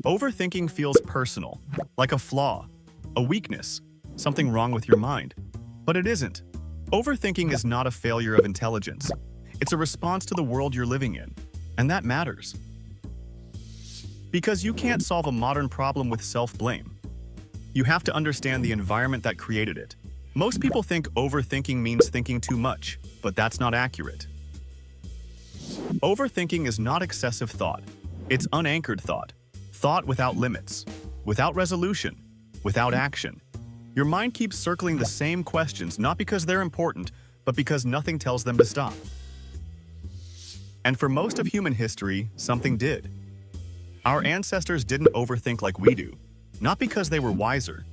Overthinking feels personal, like a flaw, a weakness, something wrong with your mind. But it isn't. Overthinking is not a failure of intelligence. It's a response to the world you're living in, and that matters. Because you can't solve a modern problem with self-blame. You have to understand the environment that created it. Most people think overthinking means thinking too much, but that's not accurate. Overthinking is not excessive thought. It's unanchored thought. Thought without limits, without resolution, without action. Your mind keeps circling the same questions not because they're important, but because nothing tells them to stop. And for most of human history, something did. Our ancestors didn't overthink like we do, not because they were wiser,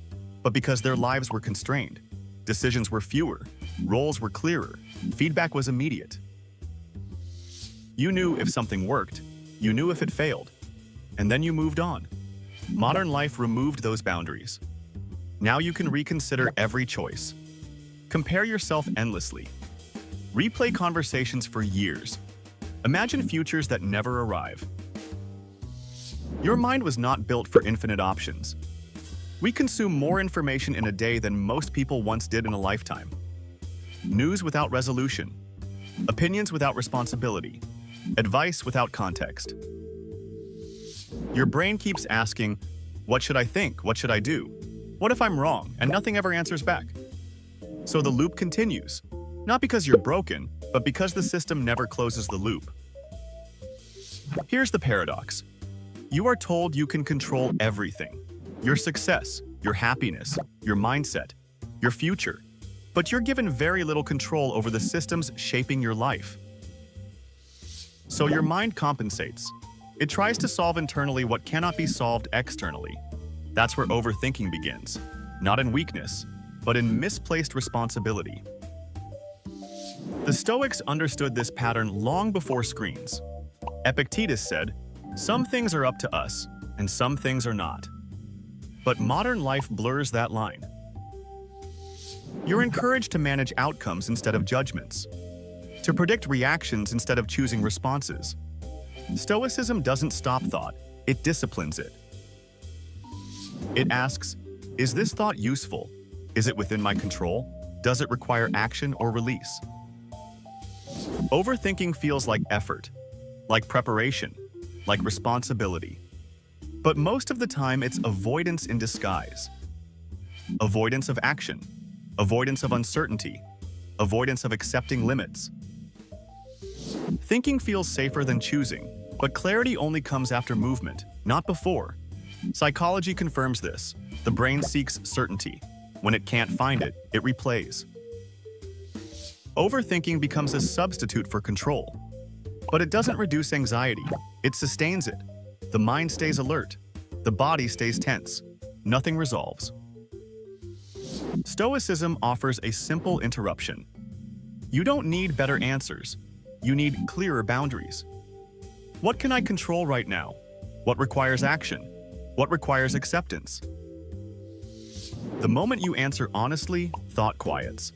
but because their lives were constrained. Decisions were fewer, roles were clearer, feedback was immediate. You knew if something worked, you knew if it failed, and then you moved on. Modern life removed those boundaries. Now you can reconsider every choice. Compare yourself endlessly. Replay conversations for years. Imagine futures that never arrive. Your mind was not built for infinite options. We consume more information in a day than most people once did in a lifetime. News without resolution. Opinions without responsibility. Advice without context. Your brain keeps asking, what should I think? What should I do? What if I'm wrong? And nothing ever answers back. So the loop continues, not because you're broken, but because the system never closes the loop. Here's the paradox. You are told you can control everything. Your success, your happiness, your mindset, your future. But you're given very little control over the systems shaping your life. So your mind compensates. It tries to solve internally what cannot be solved externally. That's where overthinking begins, not in weakness, but in misplaced responsibility. The Stoics understood this pattern long before screens. Epictetus said, "Some things are up to us, and some things are not." But modern life blurs that line. You're encouraged to manage outcomes instead of judgments, to predict reactions instead of choosing responses. Stoicism doesn't stop thought, it disciplines it. It asks, is this thought useful? Is it within my control? Does it require action or release? Overthinking feels like effort, like preparation, like responsibility. But most of the time, it's avoidance in disguise. Avoidance of action, avoidance of uncertainty, avoidance of accepting limits. Thinking feels safer than choosing, but clarity only comes after movement, not before. Psychology confirms this. The brain seeks certainty. When it can't find it, it replays. Overthinking becomes a substitute for control. But it doesn't reduce anxiety. It sustains it. The mind stays alert. The body stays tense. Nothing resolves. Stoicism offers a simple interruption. You don't need better answers. You need clearer boundaries. What can I control right now? What requires action? What requires acceptance? The moment you answer honestly, thought quiets.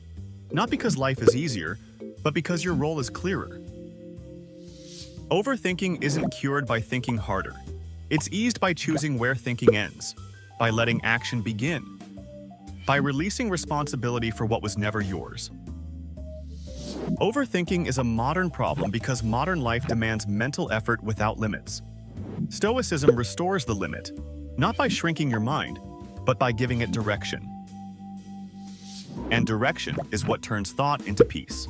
Not because life is easier, but because your role is clearer. Overthinking isn't cured by thinking harder. It's eased by choosing where thinking ends, by letting action begin, by releasing responsibility for what was never yours. Overthinking is a modern problem because modern life demands mental effort without limits. Stoicism restores the limit, not by shrinking your mind, but by giving it direction. And direction is what turns thought into peace.